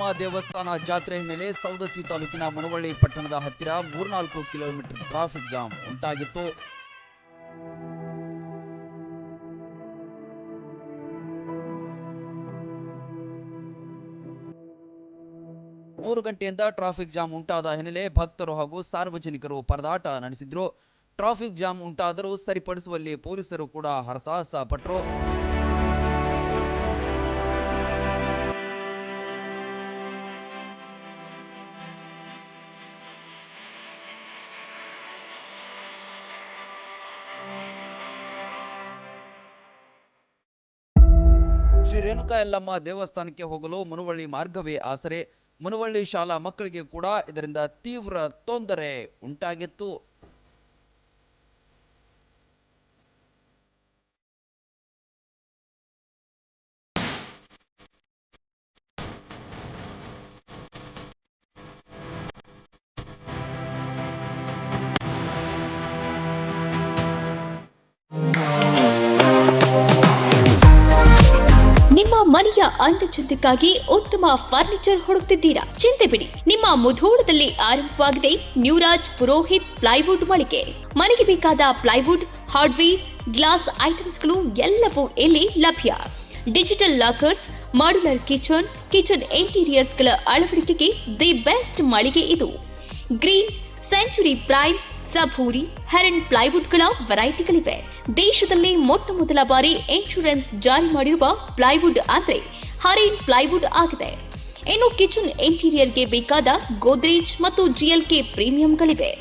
ಯಲ್ಲಮ್ಮ ದೇವಸ್ಥಾನ ಜಾತ್ರೆ ಹಿನ್ನೆಲೆ ಸವದತ್ತಿ ತಾಲೂಕಿನ ಮುನವಳ್ಳಿ ಪಟ್ಟಣದ ಹತ್ತಿರ 3-4 ಕಿಲೋಮೀಟರ್ ಟ್ರಾಫಿಕ್ ಜಾಮ್ ಉಂಟಾಗಿತ್ತು. ಮೂರು ಗಂಟೆಯಿಂದ ಟ್ರಾಫಿಕ್ ಜಾಮ್ ಉಂಟಾದ ಹಿನ್ನೆಲೆ ಭಕ್ತರು ಹಾಗೂ ಸಾರ್ವಜನಿಕರು ಪರದಾಟ ನಡೆಸಿದ್ರು. ಟ್ರಾಫಿಕ್ ಜಾಮ್ ಉಂಟಾದರೂ ಸರಿಪಡಿಸುವಲ್ಲಿ ಪೊಲೀಸರು ಕೂಡ ಹರಸಾಹಸ ಪಟ್ಟರು. ಶ್ರೀ ರೇಣುಕಾ ಯಲ್ಲಮ್ಮ ದೇವಸ್ಥಾನಕ್ಕೆ ಹೋಗಲು ಮುನವಳ್ಳಿ ಮಾರ್ಗವೇ ಆಸರೆ. ಮುನವಳ್ಳಿ ಶಾಲಾ ಮಕ್ಕಳಿಗೆ ಕೂಡ ಇದರಿಂದ ತೀವ್ರ ತೊಂದರೆ ಉಂಟಾಗಿತ್ತು. ನಿಮ್ಮ ಮನೆಯ ಅಂದಚಂದಕ್ಕಾಗಿ ಉತ್ತಮ ಫರ್ನಿಚರ್ ಹುಡುಕ್ತಿದ್ದೀರಾ? ಚಿಂತೆ ಬಿಡಿ, ನಿಮ್ಮ ಮುಧೋಳದಲ್ಲಿ ಆರಂಭವಾಗಿದೆ ನ್ಯೂರಾಜ್ ಪುರೋಹಿತ್ ಪ್ಲೈವುಡ್ ಮಳಿಗೆ. ಮನೆಗೆ ಬೇಕಾದ ಪ್ಲೈವುಡ್, ಹಾರ್ಡ್ವೇರ್, ಗ್ಲಾಸ್ ಐಟಮ್ಸ್ಗಳು ಎಲ್ಲವೂ ಇಲ್ಲಿ ಲಭ್ಯ. ಡಿಜಿಟಲ್ ಲಾಕರ್ಸ್, ಮಾಡ್ಯುಲರ್ ಕಿಚನ್ ಇಂಟೀರಿಯರ್ಸ್ಗಳ ಅಳವಡಿಕೆಗೆ ದಿ ಬೆಸ್ಟ್ ಮಳಿಗೆ ಇದು. ಗ್ರೀನ್, ಸೆಂಚುರಿ ಪ್ರೈಮ್, ಸಭೂರಿ, ಹೆರನ್ ಪ್ಲೈವುಡ್ಗಳ ವೆರೈಟಿಗಳಿವೆ. ದೇಶದಲ್ಲಿ ಮೊಟ್ಟ ಮೊದಲ ಬಾರಿ ಇನ್ಶೂರೆನ್ಸ್ ಜಾರಿ ಮಾಡಿರುವ ಪ್ಲೈವುಡ್ ಅಂದ್ರೆ ಹರೇನ್ ಪ್ಲೈವುಡ್ ಆಗಿದೆ. ಇನ್ನು ಕಿಚನ್ ಇಂಟೀರಿಯರ್ಗೆ ಬೇಕಾದ ಗೋದ್ರೇಜ್ ಮತ್ತು GLK ಪ್ರೀಮಿಯಂಗಳಿವೆ.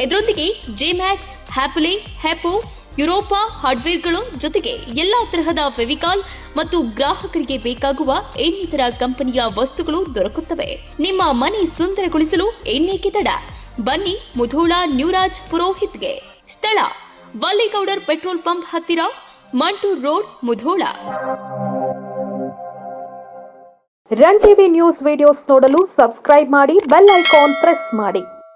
ಇದರೊಂದಿಗೆ ಜೆಮ್ಯಾಕ್ಸ್, ಹ್ಯಾಪಲೆ, ಹೆಪೋ, ಯುರೋಪಾ ಹಾರ್ಡ್ವೇರ್ಗಳು ಜೊತೆಗೆ ಎಲ್ಲಾ ತರಹದ ಫೆವಿಕಾಲ್ ಮತ್ತು ಗ್ರಾಹಕರಿಗೆ ಬೇಕಾಗುವ ಇನ್ನಿತರ ಕಂಪನಿಯ ವಸ್ತುಗಳು ದೊರಕುತ್ತವೆ. ನಿಮ್ಮ ಮನೆ ಸುಂದರಗೊಳಿಸಲು ಇನ್ನೇಕೆ ತಡ? ಬನ್ನಿ ಮುಧೋಳ ನ್ಯೂರಾಜ್ ಪುರೋಹಿತ್ಗೆ. ಸ್ಥಳ ವಲ್ಲಿಗೌಡರ್ ಪೆಟ್ರೋಲ್ ಪಂಪ್ ಹತ್ತಿರ, Mantur road, Mudhol. Run TV news videos ನೋಡಲು ಸಬ್ಸ್ಕ್ರೈಬ್ ಮಾಡಿ, ಬೆಲ್ ಐಕಾನ್ ಪ್ರೆಸ್ ಮಾಡಿ.